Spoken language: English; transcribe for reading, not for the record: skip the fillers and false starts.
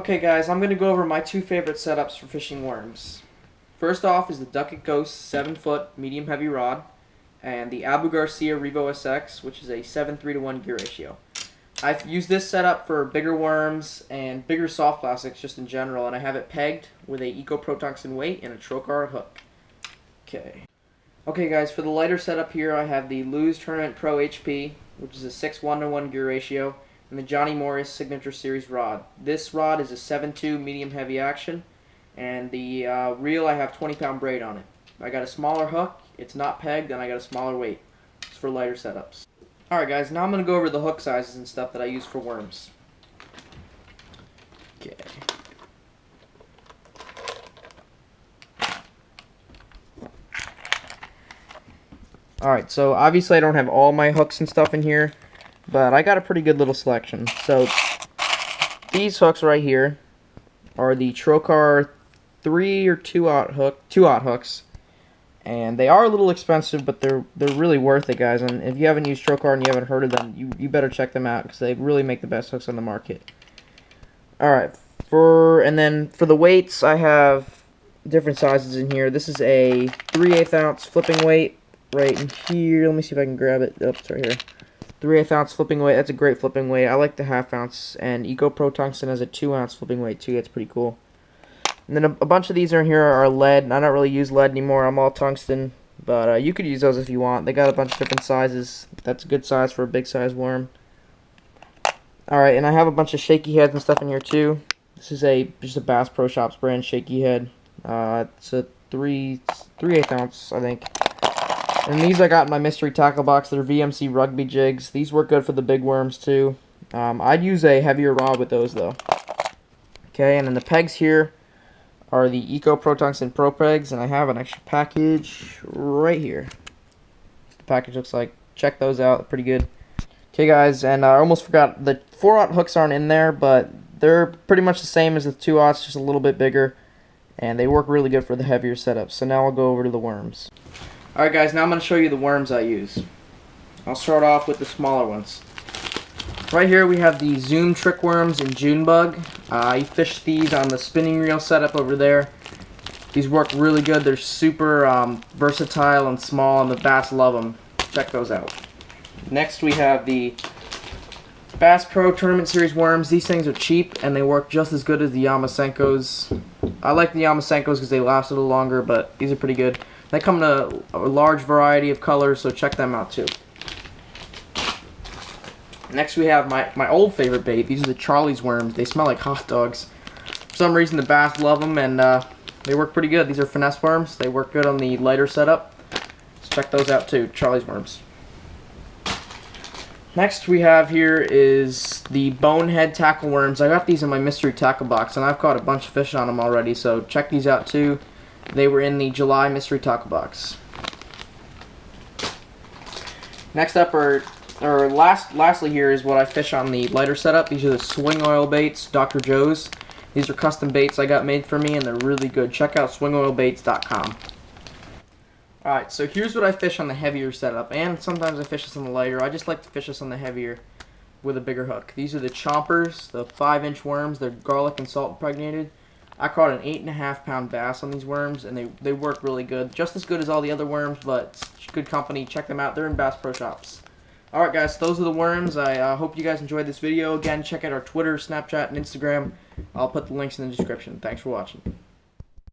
Okay guys, I'm going to go over my two favorite setups for fishing worms. First off is the Duck Ghost 7-foot medium heavy rod and the Abu Garcia Revo SX, which is a 7:3-to-1 gear ratio. I've used this setup for bigger worms and bigger soft plastics just in general, and I have it pegged with a Eco Pro Tungsten weight and a Trokar hook. Okay guys, for the lighter setup here I have the Lew's Tournament Pro HP, which is a 6:1-to-1 gear ratio, and the Johnny Morris Signature Series rod. This rod is a 7.2 medium heavy action, and the reel I have 20-pound braid on it. I got a smaller hook, it's not pegged, and I got a smaller weight. It's for lighter setups. Alright guys, now I'm going to go over the hook sizes and stuff that I use for worms. Okay. Alright, so obviously I don't have all my hooks and stuff in here, but I got a pretty good little selection. So these hooks right here are the Trokar 3 or 2/0 hooks, and they are a little expensive, but they're really worth it, guys. And if you haven't used Trokar and you haven't heard of them, you better check them out because they really make the best hooks on the market. Alright, and then for the weights, I have different sizes in here. This is a 3/8 ounce flipping weight right in here. Let me see if I can grab it. Oh, it's right here. 3/8 ounce flipping weight. That's a great flipping weight. I like the 1/2 ounce, and Eco Pro Tungsten has a 2 ounce flipping weight too. That's pretty cool. And then a bunch of these are in here are lead. I don't really use lead anymore. I'm all tungsten, but you could use those if you want. They got a bunch of different sizes. That's a good size for a big size worm. Alright, and I have a bunch of shaky heads and stuff in here too. This is just a Bass Pro Shops brand shaky head. It's a 3/8 ounce, I think. And these I got in my mystery tackle box. They're VMC rugby jigs. These work good for the big worms too. I'd use a heavier rod with those though. Okay, and then the pegs here are the Eco Pro Tungsten Pro Pegs, and I have an extra package right here. The package looks like. Check those out, they're pretty good. Okay guys, and I almost forgot, the 4/0 hooks aren't in there, but they're pretty much the same as the 2/0s, just a little bit bigger, and they work really good for the heavier setups. So now I'll go over to the worms. Alright guys, now I'm going to show you the worms I use. I'll start off with the smaller ones. Right here we have the Zoom Trick Worms in June Bug. I fish these on the spinning reel setup over there. These work really good. They're super versatile and small, and the bass love them. Check those out. Next we have the Bass Pro Tournament Series worms. These things are cheap and they work just as good as the Yamasenkos. I like the Yamasenkos because they last a little longer, but these are pretty good. They come in a large variety of colors, so check them out too. Next we have my old favorite bait. These are the Charlie's worms. They smell like hot dogs. For some reason the bass love them, and they work pretty good. These are finesse worms. They work good on the lighter setup. So check those out too, Charlie's worms. Next we have here is the Bonehead tackle worms. I got these in my mystery tackle box, and I've caught a bunch of fish on them already, so check these out too. They were in the July mystery tackle box. Next up lastly here is what I fish on the lighter setup. These are the Swing Oil baits, Dr. Joe's. These are custom baits I got made for me, and they're really good. Check out swingoilbaits.com. Alright, so here's what I fish on the heavier setup, and sometimes I fish this on the lighter. I just like to fish this on the heavier with a bigger hook. These are the Chompers, the 5-inch worms. They're garlic and salt impregnated. I caught an 8.5 pound bass on these worms, and they work really good. Just as good as all the other worms, but it's good company. Check them out. They're in Bass Pro Shops. Alright guys, those are the worms. I hope you guys enjoyed this video. Again, check out our Twitter, Snapchat, and Instagram. I'll put the links in the description. Thanks for watching.